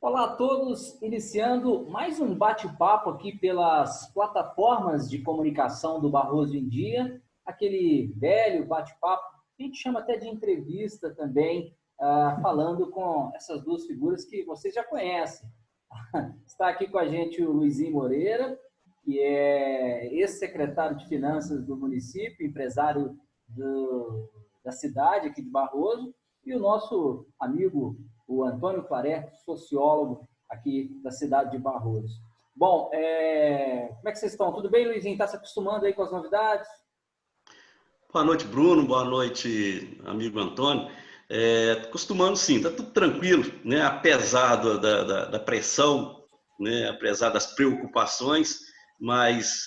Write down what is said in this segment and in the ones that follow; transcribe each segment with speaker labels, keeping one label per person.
Speaker 1: Olá a todos, iniciando mais um bate-papo aqui pelas plataformas de comunicação do Barroso em Dia, aquele velho bate-papo, que a gente chama até de entrevista também, falando com essas duas figuras que vocês já conhecem. Está aqui com a gente o Luizinho Moreira, que é ex-secretário de Finanças do município, empresário da cidade aqui de Barroso, e o nosso amigo, o Antônio Claré, sociólogo aqui da cidade de Barroso. Bom, como é que vocês estão? Tudo bem, Luizinho? Está se acostumando aí com as novidades?
Speaker 2: Boa noite, Bruno. Boa noite, amigo Antônio. Acostumando sim, está tudo tranquilo, né? Apesar da pressão, né? Apesar das preocupações, mas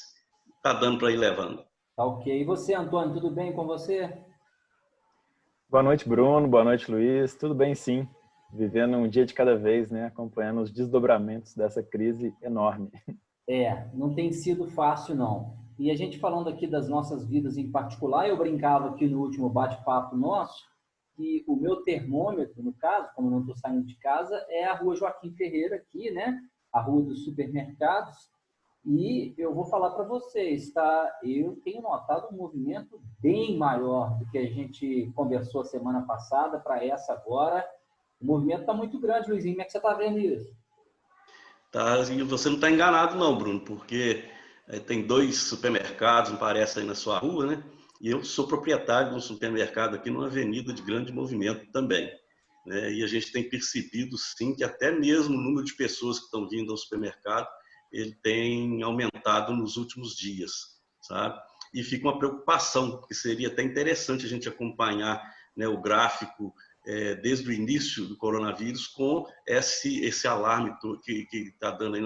Speaker 2: está dando para ir levando.
Speaker 1: Tá ok. E você, Antônio, tudo bem com você?
Speaker 3: Boa noite, Bruno. Boa noite, Luiz. Tudo bem, sim. Vivendo um dia de cada vez, né? Acompanhando os desdobramentos dessa crise enorme.
Speaker 1: Não tem sido fácil, não. E a gente falando aqui das nossas vidas em particular, eu brincava aqui no último bate-papo nosso, que o meu termômetro, no caso, como não estou saindo de casa, é a Rua Joaquim Ferreira aqui, né? A Rua dos Supermercados. E eu vou falar para vocês, tá? Eu tenho notado um movimento bem maior do que a gente conversou semana passada para essa agora. O movimento está muito grande, Luizinho. Como é que você está vendo isso?
Speaker 2: Tá? E você não está enganado não, Bruno, porque tem dois supermercados, me parece, aí na sua rua, né? E eu sou proprietário de um supermercado aqui numa avenida de grande movimento também, né? E a gente tem percebido, sim, que até mesmo o número de pessoas que estão vindo ao supermercado, ele tem aumentado nos últimos dias, sabe? E fica uma preocupação, porque seria até interessante a gente acompanhar, né, o gráfico desde o início do coronavírus com esse alarme que está dando aí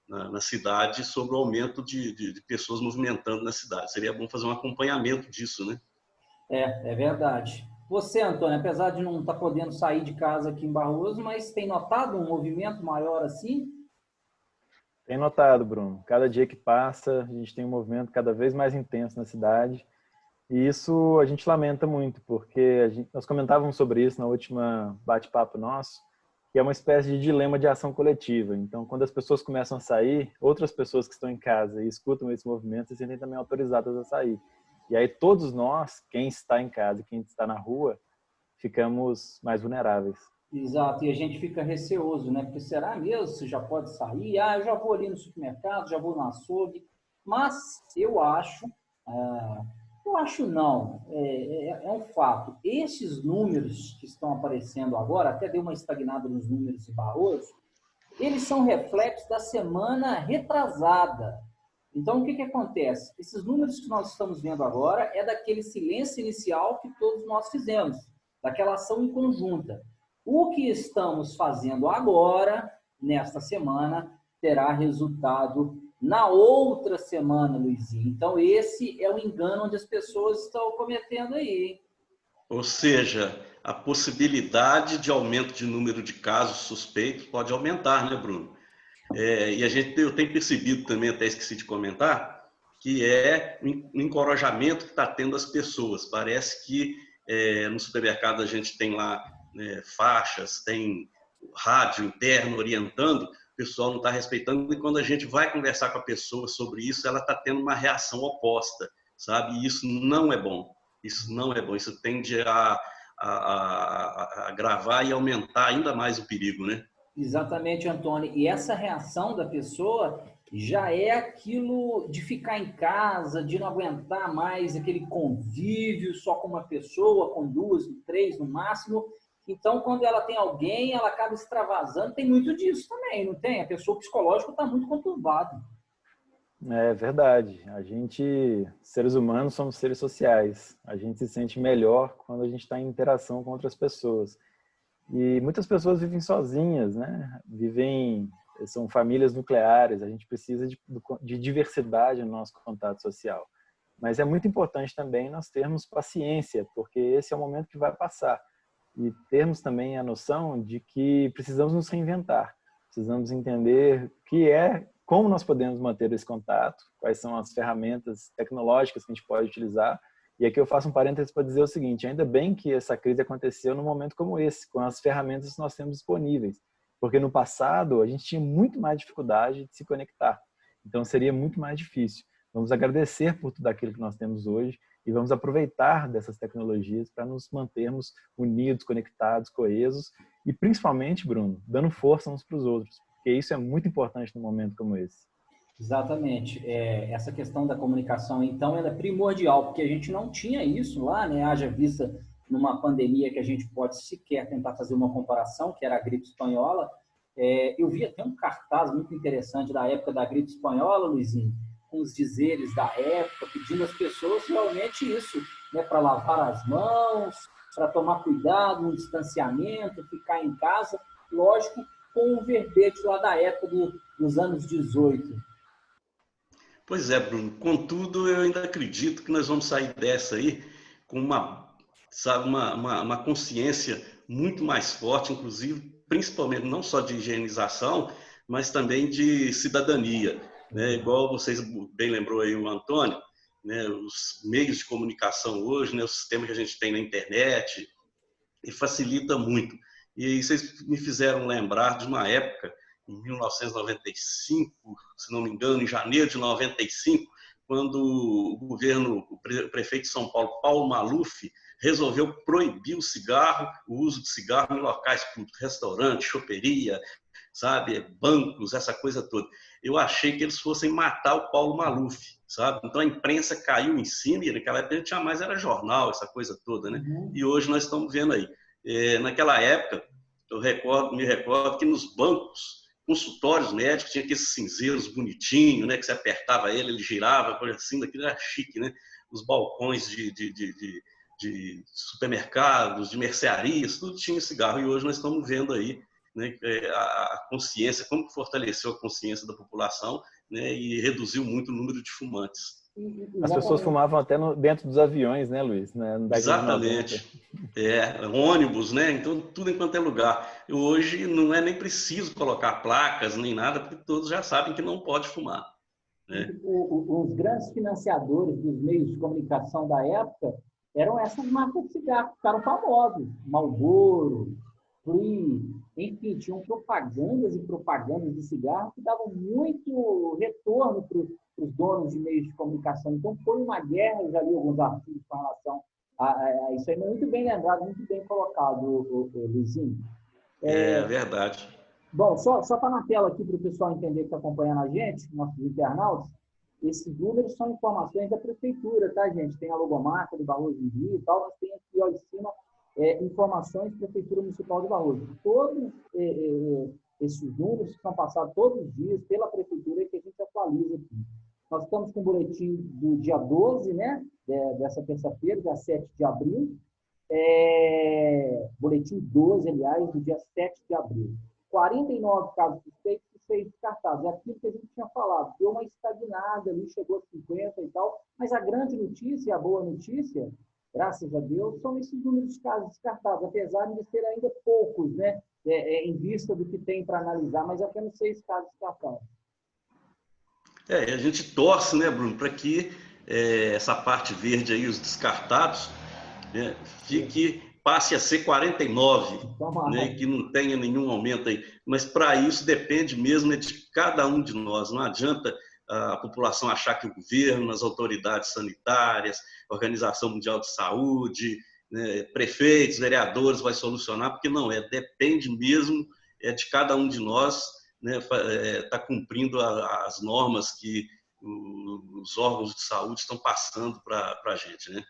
Speaker 2: na cidade sobre o aumento de pessoas movimentando na cidade. Seria bom fazer um acompanhamento disso, né?
Speaker 1: É verdade. Você, Antônio, apesar de não estar podendo sair de casa aqui em Barroso, mas tem notado um movimento maior assim?
Speaker 3: Tem notado, Bruno. Cada dia que passa, a gente tem um movimento cada vez mais intenso na cidade. E isso a gente lamenta muito, porque nós comentávamos sobre isso na última bate-papo nosso, que é uma espécie de dilema de ação coletiva. Então, quando as pessoas começam a sair, outras pessoas que estão em casa e escutam esse movimento se sentem também autorizadas a sair. E aí todos nós, quem está em casa e quem está na rua, ficamos mais vulneráveis.
Speaker 1: Exato, e a gente fica receoso, né? Porque será mesmo se já pode sair? Eu já vou ali no supermercado, já vou no açougue. Mas eu acho não, é um fato. Esses números que estão aparecendo agora, até deu uma estagnada nos números em Barroso, eles são reflexos da semana retrasada. Então, o que acontece? Esses números que nós estamos vendo agora é daquele silêncio inicial que todos nós fizemos, daquela ação em conjunta. O que estamos fazendo agora, nesta semana, terá resultado na outra semana, Luizinho. Então, esse é o engano onde as pessoas estão cometendo aí.
Speaker 2: Ou seja, a possibilidade de aumento de número de casos suspeitos pode aumentar, né, Bruno? E eu tenho percebido também, até esqueci de comentar, que é um encorajamento que está tendo as pessoas. Parece que no supermercado a gente tem lá, né, faixas, tem rádio interno orientando, o pessoal não está respeitando, e quando a gente vai conversar com a pessoa sobre isso, ela está tendo uma reação oposta, sabe? E isso não é bom. Isso não é bom. Isso tende a agravar e aumentar ainda mais o perigo, né?
Speaker 1: Exatamente, Antônio. E essa reação da pessoa já é aquilo de ficar em casa, de não aguentar mais aquele convívio só com uma pessoa, com duas, três no máximo. Então, quando ela tem alguém, ela acaba extravasando. Tem muito disso também, não tem? A pessoa psicológica está muito conturbada.
Speaker 3: É verdade. A gente, seres humanos, somos seres sociais. A gente se sente melhor quando a gente está em interação com outras pessoas. E muitas pessoas vivem sozinhas, né? São famílias nucleares, a gente precisa de diversidade no nosso contato social. Mas é muito importante também nós termos paciência, porque esse é o momento que vai passar. E termos também a noção de que precisamos nos reinventar, precisamos entender como nós podemos manter esse contato, quais são as ferramentas tecnológicas que a gente pode utilizar. E aqui eu faço um parênteses para dizer o seguinte: ainda bem que essa crise aconteceu num momento como esse, com as ferramentas que nós temos disponíveis. Porque no passado a gente tinha muito mais dificuldade de se conectar. Então seria muito mais difícil. Vamos agradecer por tudo aquilo que nós temos hoje e vamos aproveitar dessas tecnologias para nos mantermos unidos, conectados, coesos e principalmente, Bruno, dando força uns para os outros, porque isso é muito importante num momento como esse.
Speaker 1: Exatamente. Essa questão da comunicação, então, ela é primordial, porque a gente não tinha isso lá, né? Haja vista numa pandemia que a gente pode sequer tentar fazer uma comparação, que era a gripe espanhola. Eu vi até um cartaz muito interessante da época da gripe espanhola, Luizinho, com os dizeres da época, pedindo às pessoas realmente isso, né? Para lavar as mãos, para tomar cuidado, um distanciamento, ficar em casa, lógico, com o verbete lá da época dos anos 18.
Speaker 2: Pois é, Bruno. Contudo, eu ainda acredito que nós vamos sair dessa aí com sabe, uma consciência muito mais forte, inclusive, principalmente não só de higienização, mas também de cidadania, né? Igual vocês bem lembrou aí o Antônio, né? Os meios de comunicação hoje, né? O sistema que a gente tem na internet, e facilita muito. E aí vocês me fizeram lembrar de uma época, em 1995, se não me engano, em janeiro de 95, quando o prefeito de São Paulo, Paulo Maluf, resolveu proibir o uso de cigarro em locais públicos, restaurante, choperia, sabe, bancos, essa coisa toda. Eu achei que eles fossem matar o Paulo Maluf, sabe? Então a imprensa caiu em cima, e naquela época tinha mais, era jornal, essa coisa toda, né? E hoje nós estamos vendo aí. Naquela época, me recordo que nos bancos, consultórios médicos, tinha aqueles cinzeiros bonitinhos, né? Que você apertava ele girava, coisa assim, daquilo era chique, né? Os balcões de supermercados, de mercearias, tudo tinha cigarro. E hoje nós estamos vendo aí, né, a consciência, como fortaleceu a consciência da população, né, e reduziu muito o número de fumantes.
Speaker 3: As pessoas fumavam até dentro dos aviões, né, Luiz? Na década de 90.
Speaker 2: Exatamente. Ônibus, né? Então, tudo enquanto é lugar. Hoje não é nem preciso colocar placas nem nada, porque todos já sabem que não pode fumar, né?
Speaker 1: Os grandes financiadores dos meios de comunicação da época eram essas marcas de cigarro, que ficaram famosos. Marlboro, Free, enfim, tinham propagandas e propagandas de cigarro que davam muito retorno para os donos de meios de comunicação. Então, foi uma guerra, eu já li alguns artigos com relação a isso aí, mas muito bem lembrado, muito bem colocado, Luizinho.
Speaker 2: É verdade.
Speaker 1: Bom, só está na tela aqui para o pessoal entender que está acompanhando a gente, nossos internautas. Esses números são informações da prefeitura, tá, gente? Tem a logomarca do Barroso em Dia e tal, mas tem aqui, ó, em cima, informações da Prefeitura Municipal de Barroso. Todos esses números são passados todos os dias pela Prefeitura, que a gente atualiza aqui. Nós estamos com o boletim do dia 12, né? Dessa terça-feira, dia 7 de abril. Boletim 12, aliás, do dia 7 de abril. 49 casos suspeitos e 6 descartados. É aquilo que a gente tinha falado. Deu uma estagnada ali, chegou a 50 e tal. Mas a grande notícia, a boa notícia, graças a Deus, são esses números de casos descartados, apesar de ser ainda poucos, né? Em vista do que tem para analisar, mas apenas 6 casos descartados.
Speaker 2: A gente torce, né, Bruno, para que essa parte verde aí, os descartados, né, passe a ser 49, né, que não tenha nenhum aumento aí. Mas para isso depende mesmo de cada um de nós. Não adianta a população achar que o governo, as autoridades sanitárias, a Organização Mundial de Saúde, né, prefeitos, vereadores vai solucionar, porque não é. Depende mesmo de cada um de nós, né, tá cumprindo as normas que os órgãos de saúde estão passando para a gente, né?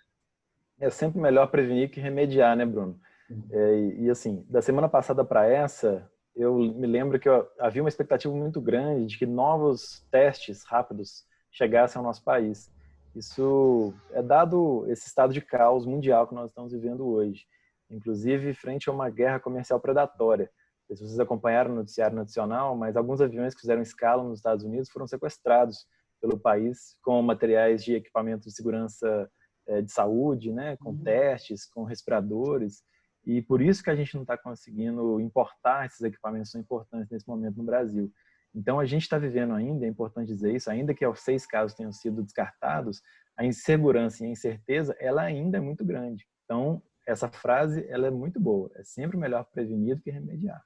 Speaker 3: É sempre melhor prevenir que remediar, né, Bruno? E assim, da semana passada para essa, eu me lembro que havia uma expectativa muito grande de que novos testes rápidos chegassem ao nosso país. Isso é dado esse estado de caos mundial que nós estamos vivendo hoje, inclusive frente a uma guerra comercial predatória. Não sei se vocês acompanharam o noticiário nacional, mas alguns aviões que fizeram escala nos Estados Unidos foram sequestrados pelo país com materiais de equipamento de segurança de saúde, né, com testes, com respiradores, e por isso que a gente não está conseguindo importar esses equipamentos tão importantes nesse momento no Brasil. Então a gente está vivendo ainda, é importante dizer isso, ainda que os 6 casos tenham sido descartados, a insegurança e a incerteza, ela ainda é muito grande. Então essa frase, ela é muito boa, é sempre melhor prevenir do que remediar.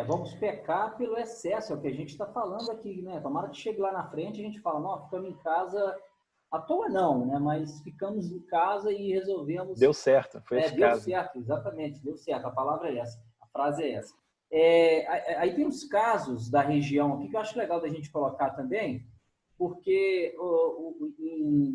Speaker 1: Vamos pecar pelo excesso, é o que a gente está falando aqui, né? Tomara que chegue lá na frente e a gente fala, não, ficamos em casa à toa não, né? Mas ficamos em casa e resolvemos.
Speaker 3: Deu certo, foi
Speaker 1: Deu
Speaker 3: eficaz.
Speaker 1: certo, exatamente, deu certo. A palavra é essa, a frase é essa. Aí tem uns casos da região aqui que eu acho legal da gente colocar também, porque em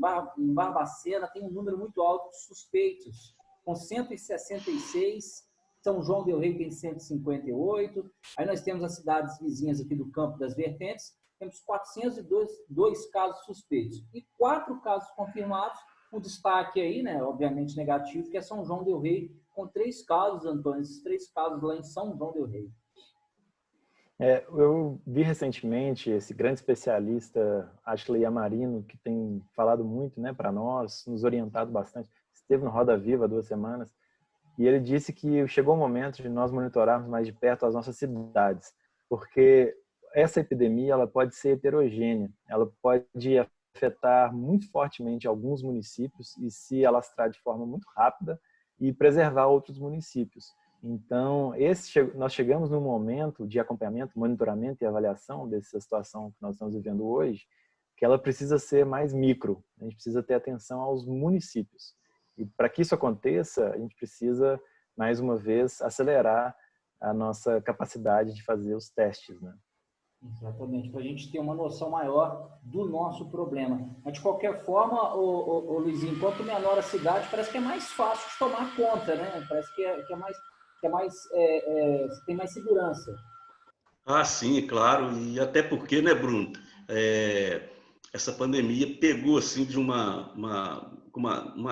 Speaker 1: Barbacena tem um número muito alto de suspeitos, com 166, São João del Rei tem 158, aí nós temos as cidades vizinhas aqui do Campo das Vertentes, temos 402 casos suspeitos e 4 casos confirmados, um destaque aí, né, obviamente negativo, que é São João del Rei, com 3 casos, Antônio, esses 3 casos lá em São João del Rei.
Speaker 3: Eu vi recentemente esse grande especialista, Ashley Yamarino, que tem falado muito, né, para nós, nos orientado bastante. Esteve no Roda Viva há 2 semanas, e ele disse que chegou o momento de nós monitorarmos mais de perto as nossas cidades, porque essa epidemia ela pode ser heterogênea, ela pode afetar muito fortemente alguns municípios e se alastrar de forma muito rápida e preservar outros municípios. Então, nós chegamos num momento de acompanhamento, monitoramento e avaliação dessa situação que nós estamos vivendo hoje, que ela precisa ser mais micro. A gente precisa ter atenção aos municípios. E para que isso aconteça, a gente precisa, mais uma vez, acelerar a nossa capacidade de fazer os testes, né?
Speaker 1: Exatamente, para a gente ter uma noção maior do nosso problema. Mas, de qualquer forma, o Luizinho, quanto menor a cidade, parece que é mais fácil de tomar conta, né? Parece que tem mais segurança.
Speaker 2: Ah, sim, claro, e até porque, né, Bruno, é, essa pandemia pegou assim de uma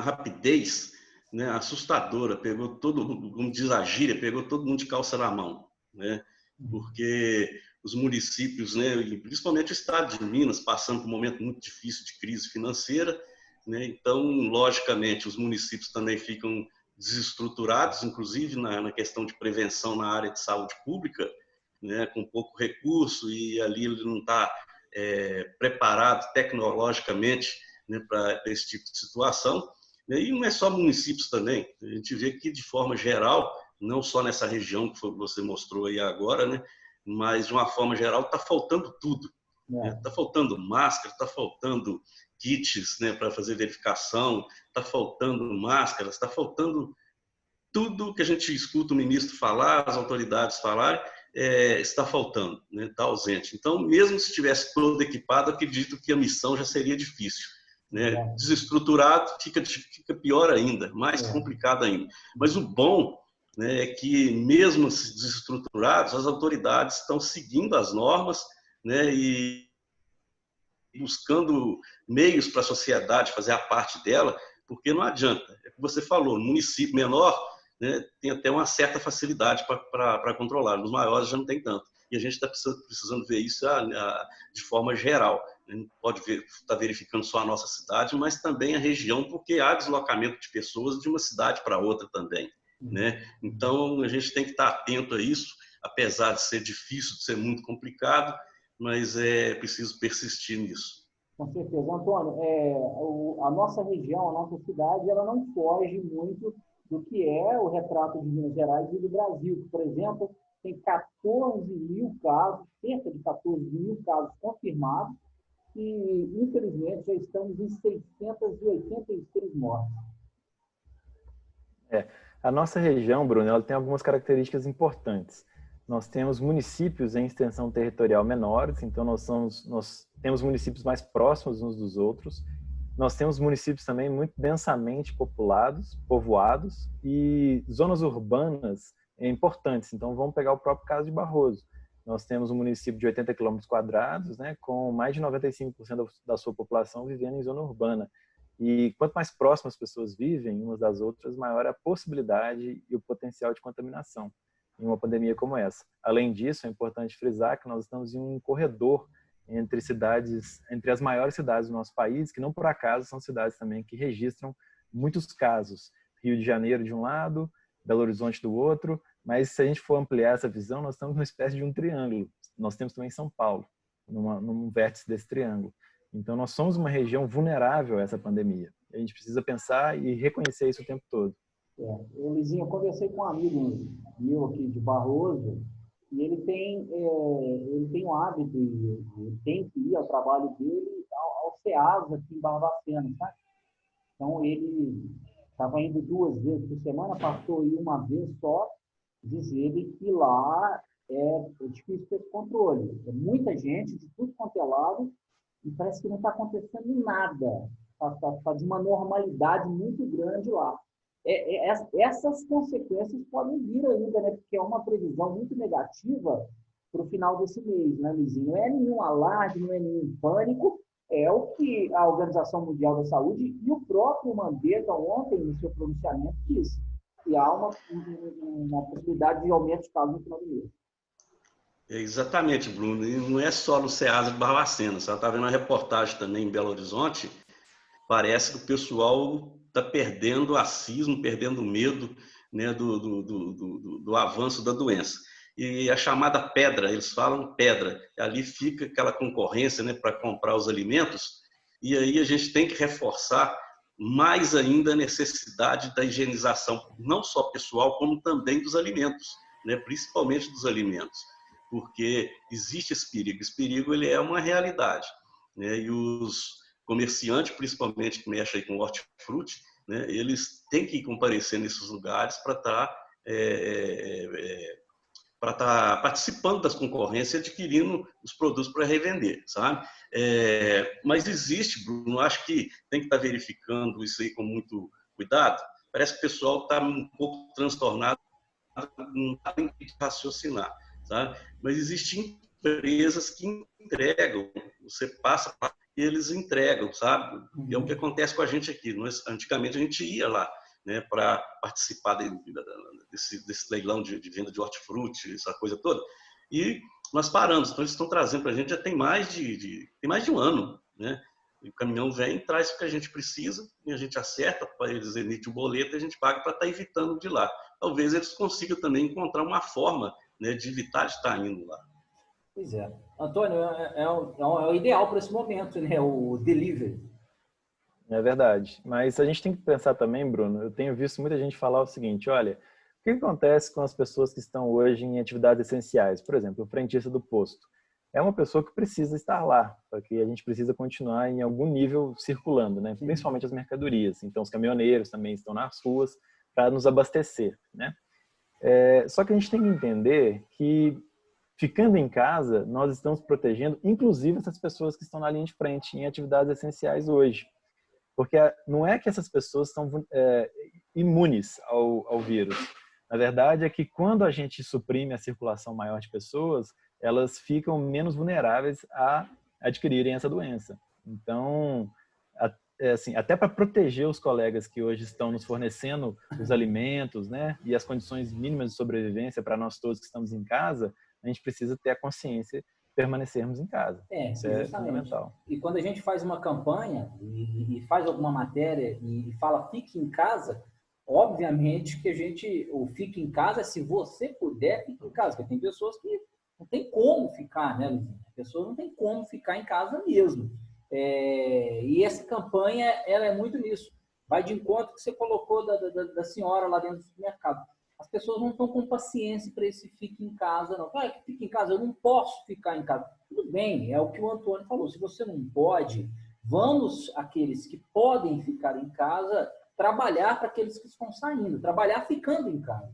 Speaker 2: rapidez, né, assustadora, pegou todo mundo, como diz a gíria, pegou todo mundo de calça na mão, né, porque os municípios, né, e principalmente o estado de Minas, passando por um momento muito difícil de crise financeira, né, então, logicamente, os municípios também ficam desestruturados, inclusive na questão de prevenção na área de saúde pública, né, com pouco recurso, e ali ele não está preparado tecnologicamente, né, para esse tipo de situação. E não é só municípios também, a gente vê que de forma geral, não só nessa região que você mostrou aí agora, né, mas de uma forma geral está faltando tudo. Está faltando máscara, está faltando kits, né, para fazer verificação, está faltando máscaras, está faltando tudo que a gente escuta o ministro falar, as autoridades falarem, está faltando, né? Está ausente. Então, mesmo se estivesse todo equipado, acredito que a missão já seria difícil. Né? Desestruturado fica pior ainda, mais complicado ainda. Mas o bom, né, é que, mesmo desestruturados, as autoridades estão seguindo as normas, né, e buscando meios para a sociedade fazer a parte dela, porque não adianta. É o que você falou, no município menor, né, tem até uma certa facilidade para controlar, nos maiores já não tem tanto. E a gente está precisando ver isso de forma geral. A gente pode estar verificando só a nossa cidade, mas também a região, porque há deslocamento de pessoas de uma cidade para outra também. Né? Então, a gente tem que estar atento a isso, apesar de ser difícil, de ser muito complicado, mas é preciso persistir nisso.
Speaker 1: Com certeza. Antônio, a nossa região, a nossa cidade, ela não foge muito do que é o retrato de Minas Gerais e do Brasil, que, por exemplo, tem 14 mil casos, cerca de 14 mil casos confirmados, e, infelizmente, já estamos em 686 mortes.
Speaker 3: A nossa região, Bruno, ela tem algumas características importantes. Nós temos municípios em extensão territorial menores, então nós temos municípios mais próximos uns dos outros. Nós temos municípios também muito densamente povoados e zonas urbanas importantes. Então vamos pegar o próprio caso de Barroso. Nós temos um município de 80 km², né, com mais de 95% da sua população vivendo em zona urbana. E quanto mais próximas as pessoas vivem umas das outras, maior é a possibilidade e o potencial de contaminação em uma pandemia como essa. Além disso, é importante frisar que nós estamos em um corredor entre as maiores cidades do nosso país, que não por acaso são cidades também que registram muitos casos. Rio de Janeiro de um lado, Belo Horizonte do outro, mas se a gente for ampliar essa visão, nós estamos numa espécie de um triângulo. Nós temos também São Paulo, num vértice desse triângulo. Então, nós somos uma região vulnerável a essa pandemia. A gente precisa pensar e reconhecer isso o tempo todo.
Speaker 1: Luizinho, eu conversei com um amigo meu aqui de Barroso, E ele tem o hábito, ele tem que ir ao trabalho dele ao SEASA aqui em Barbacena, sabe? Então, ele estava indo 2 vezes por semana, passou aí uma vez só, diz ele que lá é difícil ter esse controle. É muita gente de tudo quanto é lado e parece que não está acontecendo nada. Está de uma normalidade muito grande lá. Essas consequências podem vir ainda, né? Porque é uma previsão muito negativa para o final desse mês, né, Luizinho? Não é nenhum alarde, não é nenhum pânico, é o que a Organização Mundial da Saúde e o próprio Mandetta ontem, no seu pronunciamento, disse, que há uma possibilidade de aumento de casos no final do mês.
Speaker 2: Exatamente, Bruno. E não é só no Ceasa de Barbacena. Você está vendo uma reportagem também em Belo Horizonte. Parece que o pessoal está perdendo o acismo, perdendo o medo, né, do avanço da doença. E a chamada pedra, eles falam pedra, ali fica aquela concorrência, né, para comprar os alimentos, e aí a gente tem que reforçar mais ainda a necessidade da higienização, não só pessoal, como também dos alimentos, né, principalmente dos alimentos, porque existe esse perigo ele é uma realidade, né, e os comerciantes, principalmente que mexem com hortifruti, né, eles têm que comparecer nesses lugares para estar participando das concorrências, adquirindo os produtos para revender, sabe? Mas existe, Bruno, acho que tem que estar verificando isso aí com muito cuidado. Parece que o pessoal está um pouco transtornado, não está nem de raciocinar, sabe? Mas existem empresas que entregam, você passa e eles entregam, sabe? E é o que acontece com a gente aqui. Nós, antigamente a gente ia lá, né, para participar desse leilão de venda de hortifruti, essa coisa toda, e nós paramos. Então eles estão trazendo para a gente já tem mais de um ano, né? E o caminhão vem, traz o que a gente precisa, e a gente acerta, para eles emitir o boleto e a gente paga para estar evitando de lá. Talvez eles consigam também encontrar uma forma, né, de evitar de estar indo lá.
Speaker 1: Pois é. Antônio, é o ideal para esse momento, né? O delivery.
Speaker 3: É verdade. Mas a gente tem que pensar também, Bruno, eu tenho visto muita gente falar o seguinte, olha, o que acontece com as pessoas que estão hoje em atividades essenciais? Por exemplo, o frentista do posto. É uma pessoa que precisa estar lá, porque a gente precisa continuar em algum nível circulando, né? Principalmente as mercadorias. Então, os caminhoneiros também estão nas ruas para nos abastecer, né? Só que a gente tem que entender que, ficando em casa, nós estamos protegendo, inclusive, essas pessoas que estão na linha de frente em atividades essenciais hoje. Porque não é que essas pessoas estão imunes ao vírus. Na verdade, é que quando a gente suprime a circulação maior de pessoas, elas ficam menos vulneráveis a adquirirem essa doença. Então, assim, até para proteger os colegas que hoje estão nos fornecendo os alimentos, né, e as condições mínimas de sobrevivência para nós todos que estamos em casa, a gente precisa ter a consciência de permanecermos em casa. Isso é fundamental.
Speaker 1: E quando a gente faz uma campanha e faz alguma matéria e fala fique em casa, obviamente que o fique em casa, se você puder, fique em casa, porque tem pessoas que não tem como ficar, né, Luizinho? A pessoa não tem como ficar em casa mesmo. E essa campanha, ela é muito nisso. Vai de encontro que você colocou da senhora lá dentro do supermercado. As pessoas não estão com paciência para esse fique em casa, não. Ah, que fique em casa, eu não posso ficar em casa. Tudo bem, é o que o Antônio falou. Se você não pode, vamos, aqueles que podem ficar em casa, trabalhar para aqueles que estão saindo, trabalhar ficando em casa.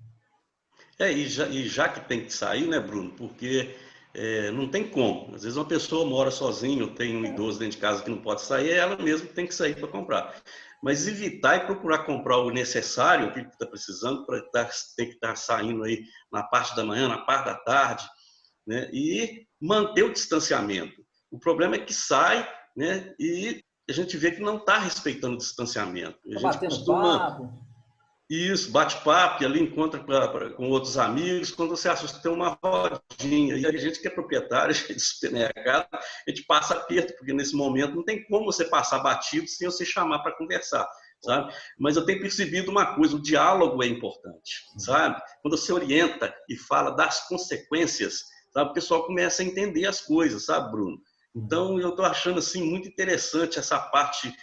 Speaker 2: E já que tem que sair, né, Bruno? Porque não tem como. Às vezes uma pessoa mora sozinha, ou tem um idoso dentro de casa que não pode sair, ela mesma tem que sair para comprar. Mas evitar e procurar comprar o necessário, o que está precisando, para ter que estar saindo aí na parte da manhã, na parte da tarde, né? E manter o distanciamento. O problema é que sai, né? E a gente vê que não está respeitando o distanciamento. A gente costuma...
Speaker 1: papo.
Speaker 2: Isso, bate-papo, ali encontra com outros amigos, quando você assusta, tem uma rodinha. E a gente que é proprietário de supermercado, a gente passa aperto, porque nesse momento não tem como você passar batido sem você chamar para conversar, sabe? Mas eu tenho percebido uma coisa, o diálogo é importante, sabe? Quando você orienta e fala das consequências, sabe? O pessoal começa a entender as coisas, sabe, Bruno? Então, eu estou achando assim, muito interessante essa parte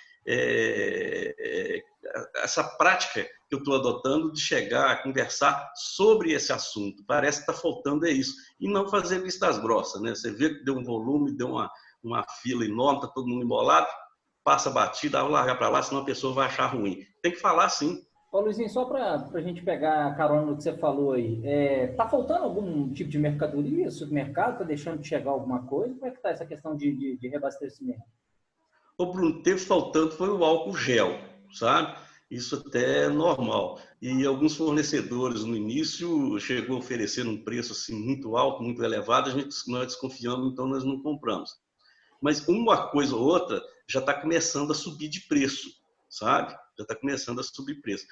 Speaker 2: essa prática que eu estou adotando de chegar a conversar sobre esse assunto. Parece que está faltando isso. E não fazer vistas grossas, né? Você vê que deu um volume, deu uma fila enorme, está todo mundo embolado, passa batida, vai largar para lá, senão a pessoa vai achar ruim. Tem que falar sim.
Speaker 1: Ô, Luizinho, só para a gente pegar a carona no que você falou aí, tá faltando algum tipo de mercadoria? O supermercado está deixando de chegar alguma coisa? Como é que está essa questão de reabastecimento?
Speaker 2: O Bruno, teve faltando foi o álcool gel, sabe? Isso até é normal. E alguns fornecedores no início chegou a oferecer um preço assim muito alto, muito elevado, nós desconfiamos, então nós não compramos. Mas uma coisa ou outra já está começando a subir de preço, sabe? Já está começando a subir preço.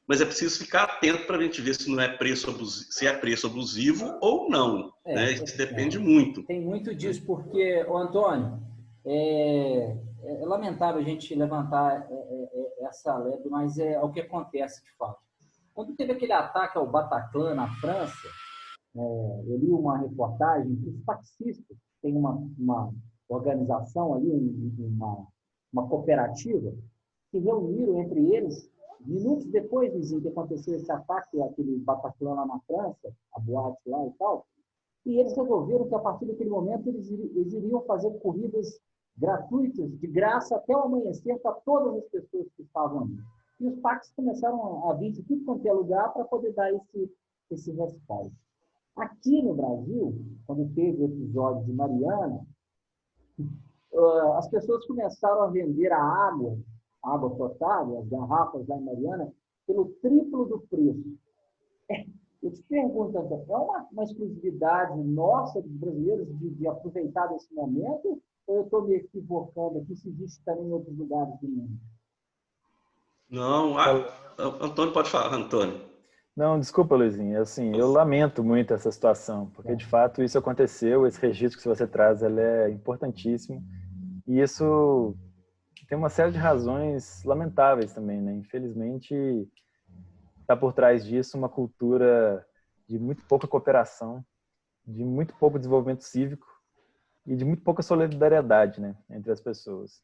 Speaker 2: Mas é preciso ficar atento para a gente ver se não é preço abusivo, se é preço abusivo ou não. Né? Isso depende muito.
Speaker 1: Tem muito disso, porque, ô Antônio, é lamentável a gente levantar essa lebre, mas é o que acontece de fato. Quando teve aquele ataque ao Bataclan na França, eu li uma reportagem que os taxistas têm uma organização ali, uma cooperativa, se reuniram entre eles, minutos depois, Luizinho, que aconteceu esse ataque, aquele Bataclan lá na França, a boate lá e tal, e eles resolveram que, a partir daquele momento, eles iriam fazer corridas gratuitas, de graça, até o amanhecer, para todas as pessoas que estavam ali. E os táxis começaram a vir de tudo quanto é lugar para poder dar esse respaldo. Aqui no Brasil, quando teve o episódio de Mariana, as pessoas começaram a vender a água potável, as garrafas lá em Mariana, pelo triplo do preço. Eu te pergunto, é uma exclusividade nossa, dos brasileiros, de aproveitar desse momento? Ou eu estou me equivocando aqui, se existe também em outros lugares do mundo?
Speaker 2: Não, Antônio pode falar, Antônio.
Speaker 3: Não, desculpa, Luizinho. Assim, eu lamento muito essa situação, porque de fato isso aconteceu, esse registro que você traz, ele é importantíssimo. E isso tem uma série de razões lamentáveis também, né? Infelizmente, está por trás disso uma cultura de muito pouca cooperação, de muito pouco desenvolvimento cívico e de muito pouca solidariedade, né, entre as pessoas.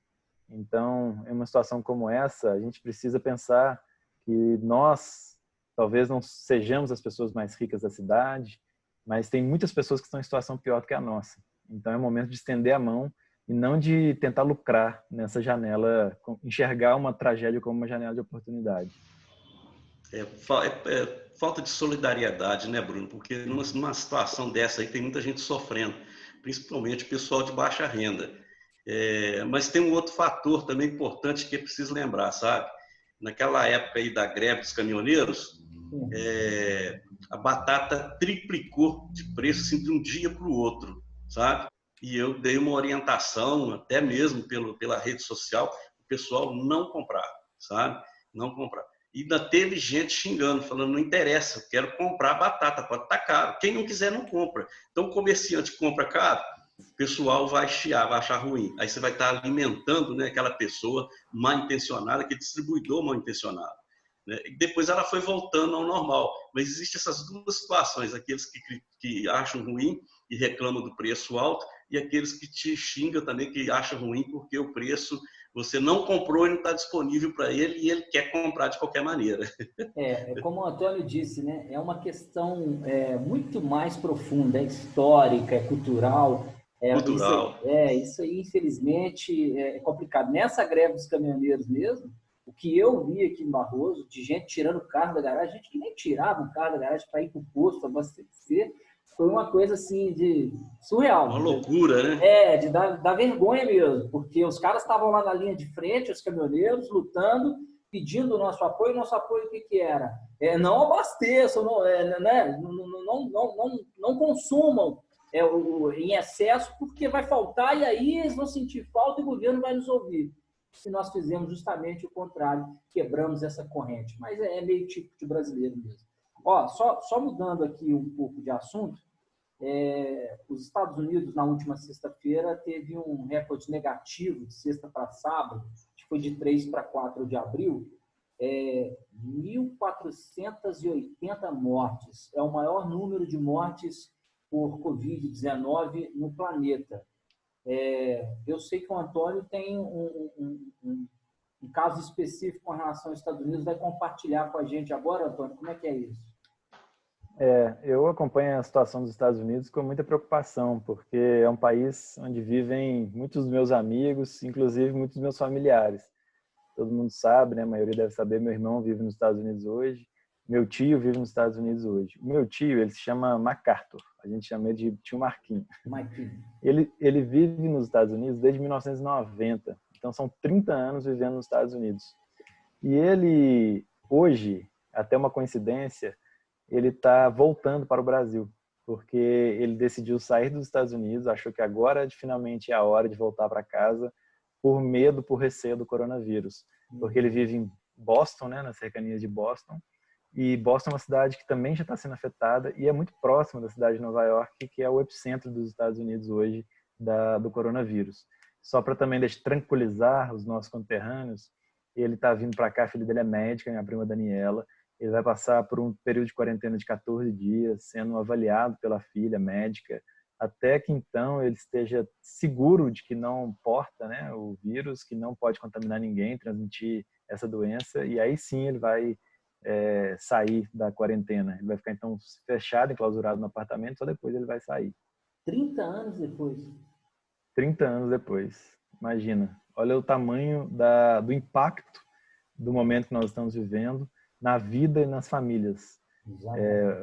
Speaker 3: Então, em uma situação como essa, a gente precisa pensar que nós talvez não sejamos as pessoas mais ricas da cidade, mas tem muitas pessoas que estão em situação pior do que a nossa. Então, é o momento de estender a mão e não de tentar lucrar nessa janela, enxergar uma tragédia como uma janela de oportunidade.
Speaker 2: Falta de solidariedade, né, Bruno? Porque numa situação dessa aí tem muita gente sofrendo, principalmente o pessoal de baixa renda. Mas tem um outro fator também importante que é preciso lembrar, sabe? Naquela época aí da greve dos caminhoneiros, a batata triplicou de preço assim, de um dia para o outro, sabe? E eu dei uma orientação, até mesmo pela rede social, o pessoal não comprar, sabe? Não comprar. E ainda teve gente xingando, falando, não interessa, eu quero comprar batata, pode estar caro. Quem não quiser, não compra. Então, o comerciante compra caro, o pessoal vai chiar, vai achar ruim. Aí você vai estar alimentando, né, aquela pessoa mal intencionada, aquele distribuidor mal intencionado. Né? E depois ela foi voltando ao normal. Mas existem essas duas situações, aqueles que acham ruim e reclamam do preço alto, e aqueles que te xingam também, que acham ruim porque o preço você não comprou e não está disponível para ele e ele quer comprar de qualquer maneira.
Speaker 1: Como o Antônio disse, né? É uma questão muito mais profunda, é histórica, é cultural.
Speaker 2: Cultural.
Speaker 1: Isso aí, infelizmente, é complicado. Nessa greve dos caminhoneiros mesmo, o que eu vi aqui em Barroso, de gente tirando o carro da garagem, gente que nem tirava o carro da garagem para ir para o posto, abastecer, foi uma coisa assim de surreal.
Speaker 2: Uma loucura, né?
Speaker 1: De dar vergonha mesmo, porque os caras estavam lá na linha de frente, os caminhoneiros, lutando, pedindo o nosso apoio o que era? Não abasteçam, não consumam em excesso, porque vai faltar e aí eles vão sentir falta e o governo vai nos ouvir. Se nós fizemos justamente o contrário, quebramos essa corrente. Mas é meio típico de brasileiro mesmo. Só mudando aqui um pouco de assunto, os Estados Unidos, na última sexta-feira, teve um recorde negativo de sexta para sábado, que foi de 3 para 4 de abril, 1.480 mortes. É o maior número de mortes por Covid-19 no planeta. Eu sei que o Antônio tem um caso específico com relação aos Estados Unidos. Vai compartilhar com a gente agora, Antônio? Como é que é isso?
Speaker 3: Eu acompanho a situação dos Estados Unidos com muita preocupação, porque é um país onde vivem muitos dos meus amigos, inclusive muitos dos meus familiares. Todo mundo sabe, né? A maioria deve saber, meu irmão vive nos Estados Unidos hoje, meu tio vive nos Estados Unidos hoje. O meu tio, ele se chama MacArthur, a gente chama ele de tio Marquinhos. Ele vive nos Estados Unidos desde 1990, então são 30 anos vivendo nos Estados Unidos. E ele, hoje, até uma coincidência, ele está voltando para o Brasil, porque ele decidiu sair dos Estados Unidos, achou que agora finalmente é a hora de voltar para casa, por receio do coronavírus. Porque ele vive em Boston, né, nas cercanias de Boston, e Boston é uma cidade que também já está sendo afetada e é muito próxima da cidade de Nova York, que é o epicentro dos Estados Unidos hoje do coronavírus. Só para também tranquilizar os nossos conterrâneos, ele está vindo para cá, a filha dele é médica, minha prima Daniela. Ele vai passar por um período de quarentena de 14 dias, sendo avaliado pela filha médica, até que então ele esteja seguro de que não porta, né, o vírus, que não pode contaminar ninguém, transmitir essa doença, e aí sim ele vai sair da quarentena. Ele vai ficar então fechado, enclausurado no apartamento, só depois ele vai sair.
Speaker 1: 30 anos depois?
Speaker 3: 30 anos depois. Imagina. Olha o tamanho do impacto do momento que nós estamos vivendo na vida e nas famílias.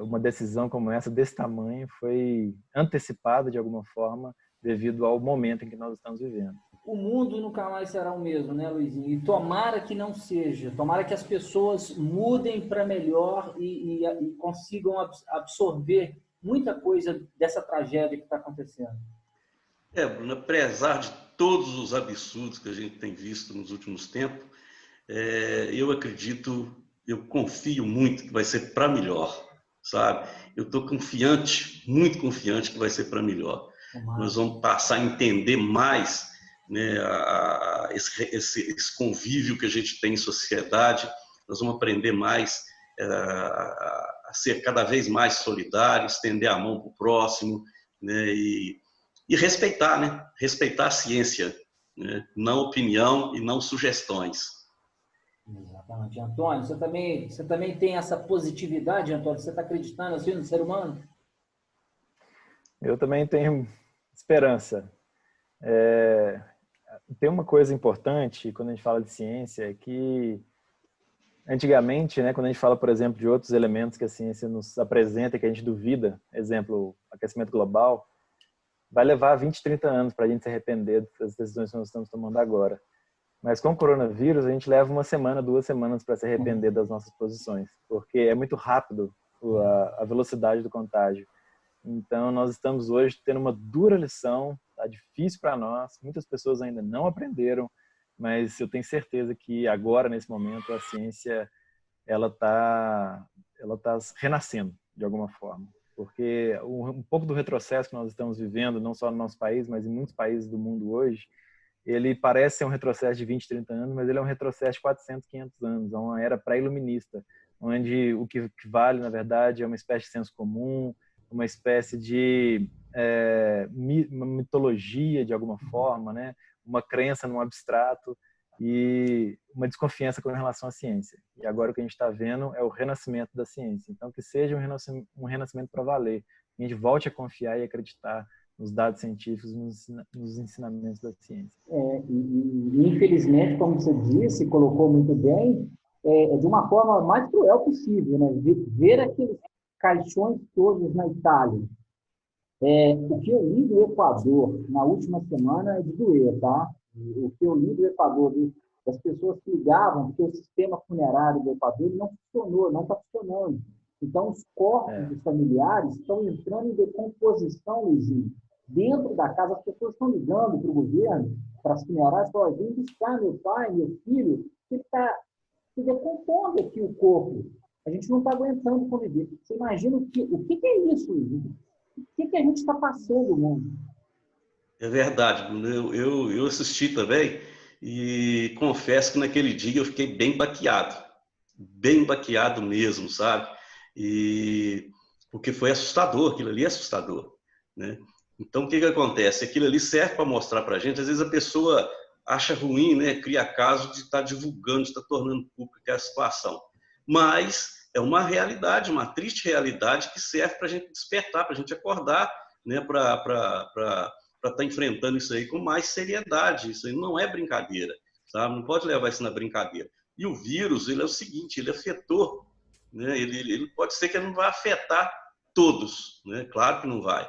Speaker 3: Uma decisão como essa, desse tamanho, foi antecipada de alguma forma devido ao momento em que nós estamos vivendo.
Speaker 1: O mundo nunca mais será o mesmo, né, Luizinho? E tomara que não seja. Tomara que as pessoas mudem para melhor e consigam absorver muita coisa dessa tragédia que está acontecendo.
Speaker 2: Bruno, apesar de todos os absurdos que a gente tem visto nos últimos tempos, eu acredito, eu confio muito que vai ser para melhor, sabe? Eu estou confiante, muito confiante que vai ser para melhor. Nós vamos passar a entender mais, né, esse convívio que a gente tem em sociedade, nós vamos aprender mais a ser cada vez mais solidários, estender a mão para o próximo, né, e respeitar, né? Respeitar a ciência, né? Não opinião e não sugestões.
Speaker 1: Exatamente. Antônio, você também tem essa positividade, Antônio? Você está acreditando assim no ser humano?
Speaker 3: Eu também tenho esperança. Tem uma coisa importante quando a gente fala de ciência, é que antigamente, né, quando a gente fala, por exemplo, de outros elementos que a ciência nos apresenta, que a gente duvida, exemplo, aquecimento global, vai levar 20, 30 anos para a gente se arrepender das decisões que nós estamos tomando agora. Mas com o coronavírus, a gente leva 1 semana, 2 semanas para se arrepender das nossas posições, porque é muito rápido a velocidade do contágio. Então, nós estamos hoje tendo uma dura lição, está difícil para nós, muitas pessoas ainda não aprenderam, mas eu tenho certeza que agora, nesse momento, a ciência ela tá renascendo, de alguma forma. Porque um pouco do retrocesso que nós estamos vivendo, não só no nosso país, mas em muitos países do mundo hoje, ele parece ser um retrocesso de 20, 30 anos, mas ele é um retrocesso de 400, 500 anos, é uma era pré-iluminista, onde o que vale, na verdade, é uma espécie de senso comum, uma espécie de uma mitologia, de alguma forma, né? Uma crença num abstrato e uma desconfiança com relação à ciência. E agora o que a gente está vendo é o renascimento da ciência. Então, que seja um renascimento para valer. Que a gente volte a confiar e acreditar nos dados científicos, nos ensinamentos da ciência.
Speaker 1: Infelizmente, como você disse, colocou muito bem, de uma forma mais cruel possível, né? Ver aqueles caixões todos na Itália. O que eu li do Equador na última semana é de doer, tá? O que eu li do Equador, as pessoas que ligavam, porque o sistema funerário do Equador não funcionou, não está funcionando. Então, os corpos dos familiares estão entrando em decomposição, Luizinho. Dentro da casa, as pessoas estão ligando para o governo, para as funerárias, falam: vem buscar meu pai, meu filho, que está se decompondo aqui o corpo. A gente não está aguentando conviver. Você imagina o que é isso, Luizinho? O que a gente está passando, mundo?
Speaker 2: É verdade, Bruno. Eu assisti também e confesso que naquele dia eu fiquei bem baqueado mesmo, sabe? Porque foi assustador, aquilo ali é assustador, né? Então, o que acontece? Aquilo ali serve para mostrar para a gente. Às vezes a pessoa acha ruim, né? Cria caso de estar divulgando, de estar tornando pública a situação. Mas é uma realidade, uma triste realidade que serve para a gente despertar, para a gente acordar, né? Para estar enfrentando isso aí com mais seriedade. Isso aí não é brincadeira, sabe? Não pode levar isso na brincadeira. E o vírus, ele é o seguinte, ele afetou, né? Ele pode ser que ele não vai afetar todos, né? Claro que não vai,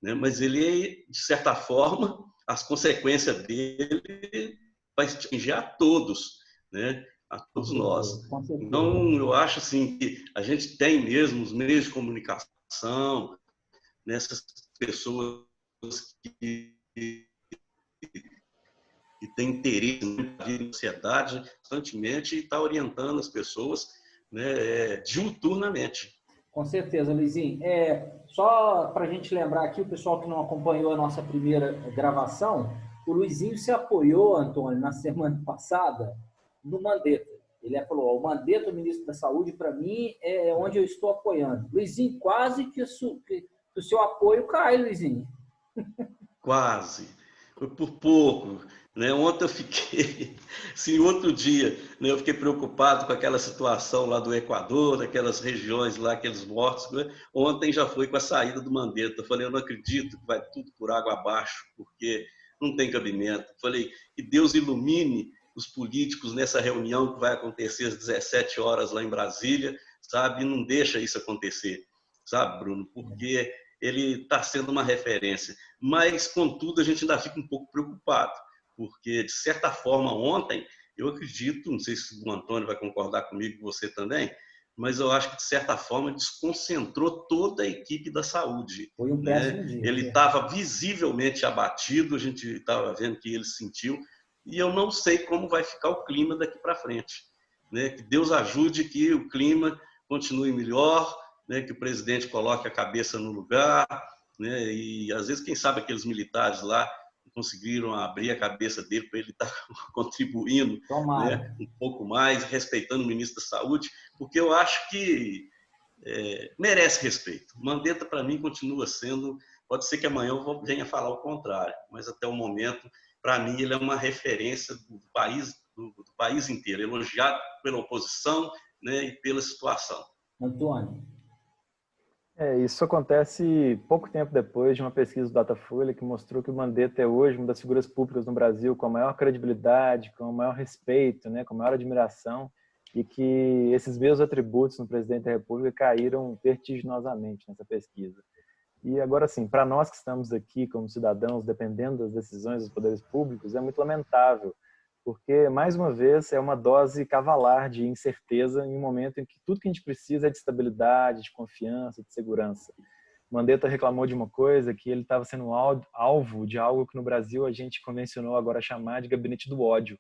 Speaker 2: né? Mas ele, de certa forma, as consequências dele vai atingir a todos, né? A todos nós. Então, eu acho assim que a gente tem mesmo os meios de comunicação, nessas pessoas que têm interesse na vida em sociedade constantemente e está orientando as pessoas, né, diuturnamente.
Speaker 1: Com certeza, Luizinho. Só para a gente lembrar aqui, o pessoal que não acompanhou a nossa primeira gravação, o Luizinho se apoiou, Antônio, na semana passada, no Mandetta. Ele falou, o Mandetta, o ministro da Saúde, para mim, é onde eu estou apoiando. Luizinho, quase que o seu apoio cai, Luizinho.
Speaker 2: Quase. Foi por pouco. Né? Ontem eu fiquei, se outro dia, né, eu fiquei preocupado com aquela situação lá do Equador, daquelas regiões lá, aqueles mortos. Né? Ontem já foi com a saída do Mandetta. Eu falei, eu não acredito que vai tudo por água abaixo, porque não tem cabimento. Eu falei, que Deus ilumine os políticos nessa reunião que vai acontecer às 17 horas lá em Brasília, sabe? E não deixa isso acontecer, sabe, Bruno? Porque ele está sendo uma referência. Mas, contudo, a gente ainda fica um pouco preocupado, porque, de certa forma, ontem, eu acredito, não sei se o Antônio vai concordar comigo, você também, mas eu acho que, de certa forma, desconcentrou toda a equipe da saúde.
Speaker 1: Foi um péssimo dia.
Speaker 2: Ele estava visivelmente abatido, a gente estava vendo que ele sentiu, e eu não sei como vai ficar o clima daqui para frente. Né? Que Deus ajude que o clima continue melhor, né? Que o presidente coloque a cabeça no lugar, né? E às vezes, quem sabe, aqueles militares lá conseguiram abrir a cabeça dele para ele estar contribuindo, né? Um pouco mais, respeitando o ministro da Saúde, porque eu acho que merece respeito. Mandetta, para mim, continua sendo, pode ser que amanhã eu venha falar o contrário, mas até o momento, para mim, ele é uma referência do país inteiro, elogiado pela oposição, né, e pela situação.
Speaker 1: Antônio.
Speaker 3: Isso acontece pouco tempo depois de uma pesquisa do Datafolha que mostrou que o Mandetta é hoje uma das figuras públicas no Brasil com a maior credibilidade, com o maior respeito, né, com a maior admiração, e que esses mesmos atributos no presidente da República caíram vertiginosamente nessa pesquisa. E agora, sim, para nós que estamos aqui como cidadãos, dependendo das decisões dos poderes públicos, é muito lamentável, porque, mais uma vez, é uma dose cavalar de incerteza em um momento em que tudo que a gente precisa é de estabilidade, de confiança, de segurança. Mandetta reclamou de uma coisa, que ele estava sendo alvo de algo que no Brasil a gente convencionou agora chamar de gabinete do ódio.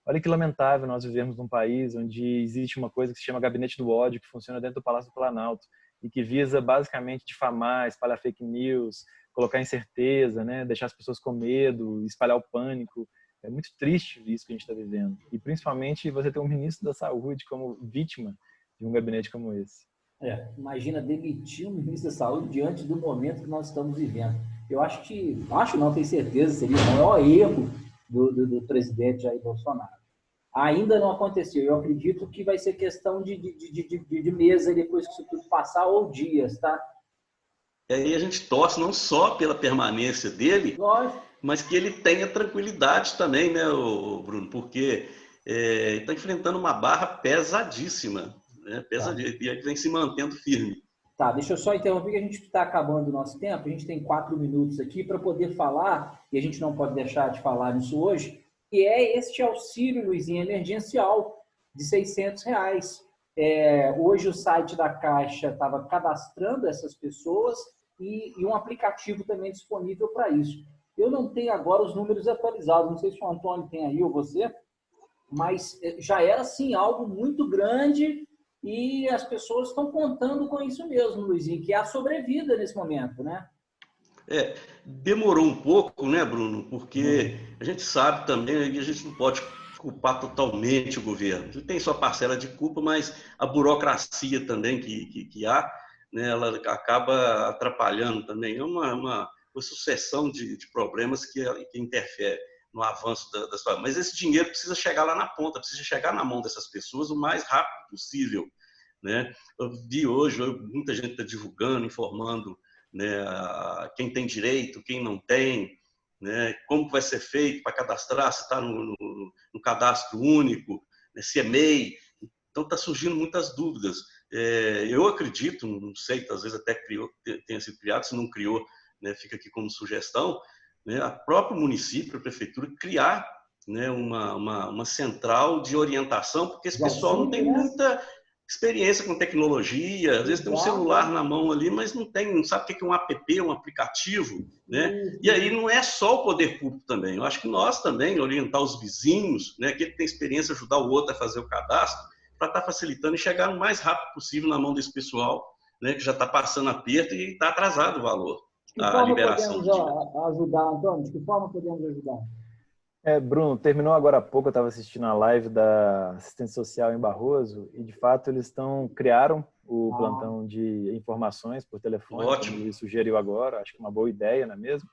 Speaker 3: Olha que lamentável nós vivemos num país onde existe uma coisa que se chama gabinete do ódio, que funciona dentro do Palácio do Planalto, e que visa basicamente difamar, espalhar fake news, colocar incerteza, né? Deixar as pessoas com medo, espalhar o pânico. É muito triste isso que a gente está vivendo. E principalmente você ter um ministro da Saúde como vítima de um gabinete como esse.
Speaker 1: Imagina demitir um ministro da Saúde diante do momento que nós estamos vivendo. Eu acho não, tenho certeza, seria o maior erro do presidente Jair Bolsonaro. Ainda não aconteceu. Eu acredito que vai ser questão de meses depois que isso tudo passar, ou dias, tá?
Speaker 2: E aí a gente torce não só pela permanência dele,
Speaker 1: Lógico,
Speaker 2: mas que ele tenha tranquilidade também, né, Bruno? Porque ele está enfrentando uma barra pesadíssima, né? E ele vem se mantendo firme.
Speaker 1: Tá, deixa eu só interromper, que a gente está acabando o nosso tempo. A gente tem 4 minutos aqui para poder falar, e a gente não pode deixar de falar nisso hoje, que é este auxílio, Luizinho, emergencial de R$600. Hoje o site da Caixa estava cadastrando essas pessoas e um aplicativo também disponível para isso. Eu não tenho agora os números atualizados, não sei se o Antônio tem aí ou você, mas já era, assim, algo muito grande e as pessoas estão contando com isso mesmo, Luizinho, que é a sobrevida nesse momento, né?
Speaker 2: Demorou um pouco, né, Bruno? Porque a gente sabe também que a gente não pode culpar totalmente o governo. Ele tem sua parcela de culpa, mas a burocracia também que há, né, ela acaba atrapalhando também. É uma uma sucessão de problemas que interferem no avanço das famílias. Mas esse dinheiro precisa chegar lá na ponta, precisa chegar na mão dessas pessoas o mais rápido possível, né? Eu vi hoje, muita gente está divulgando, informando, né, quem tem direito, quem não tem, né, como vai ser feito para cadastrar, se está no cadastro único, né, se é MEI. Então, está surgindo muitas dúvidas. Eu acredito, não sei, às vezes até tenha sido criado, se não criou, né, fica aqui como sugestão, né, a própria município, a prefeitura, criar, né, uma central de orientação, porque esse pessoal não tem muita experiência com tecnologia, às vezes tem um celular na mão ali, mas não sabe o que é um app, um aplicativo, né? E aí não é só o poder público também, eu acho que nós também, orientar os vizinhos, né, aquele que tem experiência, ajudar o outro a fazer o cadastro, para estar facilitando e chegar o mais rápido possível na mão desse pessoal, né, que já está passando aperto e está atrasado o valor, a liberação do dinheiro.
Speaker 1: Podemos ajudar, Antônio? De que forma podemos ajudar?
Speaker 3: Bruno, terminou agora há pouco, eu estava assistindo a live da assistência social em Barroso e, de fato, eles criaram o plantão de informações por telefone,
Speaker 2: ótimo,
Speaker 3: como ele sugeriu agora, acho que é uma boa ideia, não é mesmo?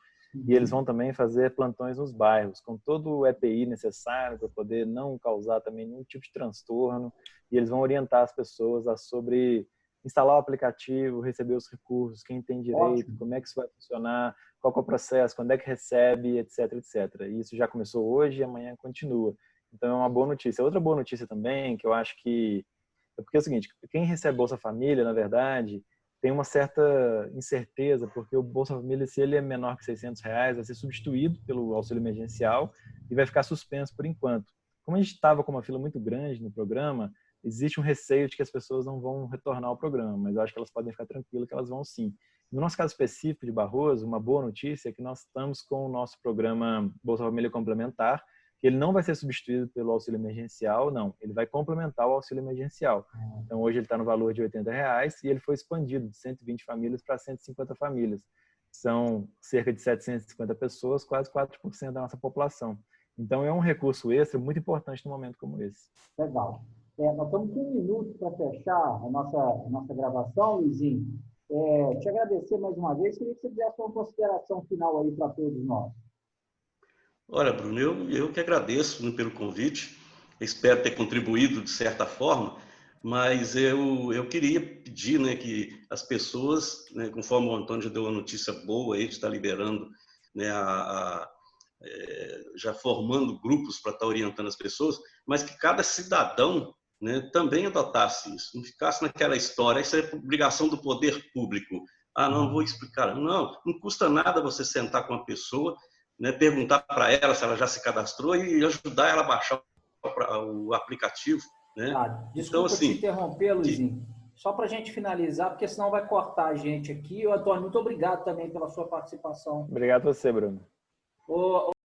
Speaker 3: E eles vão também fazer plantões nos bairros, com todo o EPI necessário para poder não causar também nenhum tipo de transtorno, e eles vão orientar as pessoas sobre instalar o aplicativo, receber os recursos, quem tem direito, como é que isso vai funcionar, qual é o processo, quando é que recebe, etc, etc. E isso já começou hoje e amanhã continua. Então é uma boa notícia. Outra boa notícia também, que eu acho que... Porque é o seguinte, quem recebe Bolsa Família, na verdade, tem uma certa incerteza, porque o Bolsa Família, se ele é menor que R$600, vai ser substituído pelo auxílio emergencial e vai ficar suspenso por enquanto. Como a gente estava com uma fila muito grande no programa, existe um receio de que as pessoas não vão retornar ao programa, mas eu acho que elas podem ficar tranquilas que elas vão sim. No nosso caso específico de Barroso, uma boa notícia é que nós estamos com o nosso programa Bolsa Família Complementar, que ele não vai ser substituído pelo auxílio emergencial, não. Ele vai complementar o auxílio emergencial. Então, hoje ele está no valor de R$80 e ele foi expandido de 120 famílias para 150 famílias. São cerca de 750 pessoas, quase 4% da nossa população. Então, é um recurso extra muito importante num momento como esse.
Speaker 1: Legal. Nós estamos com 1 minuto para fechar a nossa gravação, Luizinho. Te agradecer mais uma vez. Queria que você fizesse uma consideração final aí para todos nós.
Speaker 2: Olha, Bruno, eu que agradeço, né, pelo convite. Espero ter contribuído de certa forma, mas eu queria pedir, né, que as pessoas, né, conforme o Antônio já deu uma notícia boa aí de estar liberando, né, já formando grupos para estar orientando as pessoas, mas que cada cidadão, né, também adotasse isso, não ficasse naquela história, isso é obrigação do poder público. Não vou explicar. Não custa nada você sentar com uma pessoa, né, perguntar para ela se ela já se cadastrou e ajudar ela a baixar o aplicativo. Né?
Speaker 1: Desculpa
Speaker 2: então, assim,
Speaker 1: te interromper, Luizinho. Só para a gente finalizar, porque senão vai cortar a gente aqui. Antônio, muito obrigado também pela sua participação.
Speaker 3: Obrigado a você, Bruno.